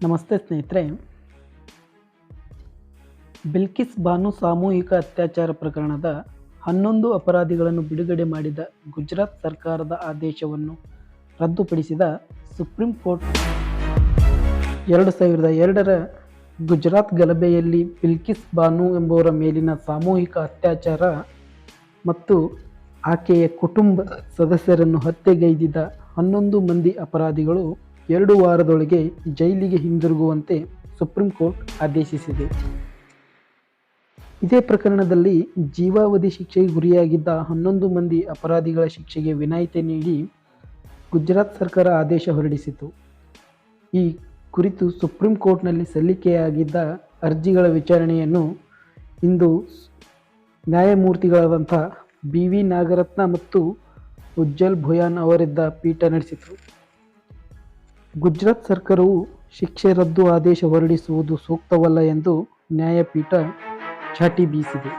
ನಮಸ್ತೆ ಸ್ನೇಹಿತರೆ. ಬಿಲ್ಕಿಸ್ ಬಾನು ಸಾಮೂಹಿಕ ಅತ್ಯಾಚಾರ ಪ್ರಕರಣದ 11 ಅಪರಾಧಿಗಳನ್ನು ಬಿಡುಗಡೆ ಮಾಡಿದ ಗುಜರಾತ್ ಸರ್ಕಾರದ ಆದೇಶವನ್ನು ರದ್ದುಪಡಿಸಿದ ಸುಪ್ರೀಂ ಕೋರ್ಟ್ 2002ರ ಗುಜರಾತ್ ಗಲಭೆಯಲ್ಲಿ ಬಿಲ್ಕಿಸ್ ಬಾನು ಎಂಬುವರ ಮೇಲಿನ ಸಾಮೂಹಿಕ ಅತ್ಯಾಚಾರ ಮತ್ತು ಆಕೆಯ ಕುಟುಂಬ ಸದಸ್ಯರನ್ನು ಹತ್ಯೆಗೈದಿದ್ದ 11 ಮಂದಿ ಅಪರಾಧಿಗಳು 2 ವಾರದೊಳಗೆ ಜೈಲಿಗೆ ಹಿಂದಿರುಗುವಂತೆ ಸುಪ್ರೀಂ ಕೋರ್ಟ್ ಆದೇಶಿಸಿದೆ. ಇದೇ ಪ್ರಕರಣದಲ್ಲಿ ಜೀವಾವಧಿ ಶಿಕ್ಷೆಗೆ ಗುರಿಯಾಗಿದ್ದ 11 ಮಂದಿ ಅಪರಾಧಿಗಳ ಶಿಕ್ಷೆಗೆ ವಿನಾಯಿತಿ ನೀಡಿ ಗುಜರಾತ್ ಸರ್ಕಾರ ಆದೇಶ ಹೊರಡಿಸಿತು. ಈ ಕುರಿತು ಸುಪ್ರೀಂ ಕೋರ್ಟ್ನಲ್ಲಿ ಸಲ್ಲಿಕೆಯಾಗಿದ್ದ ಅರ್ಜಿಗಳ ವಿಚಾರಣೆಯನ್ನು ಇಂದು ನ್ಯಾಯಮೂರ್ತಿಗಳಾದಂಥ ಬಿ.ವಿ. ನಾಗರತ್ನ ಮತ್ತು ಉಜ್ಜಲ್ ಭುಯಾನ್ ಅವರಿದ್ದ ಪೀಠ ನಡೆಸಿತು. ಗುಜರಾತ್ ಸರ್ಕಾರವು ಶಿಕ್ಷೆ ರದ್ದು ಆದೇಶ ಹೊರಡಿಸುವುದು ಸೂಕ್ತವಲ್ಲ ಎಂದು ನ್ಯಾಯಪೀಠ ಚಾಟಿ ಬೀಸಿದೆ.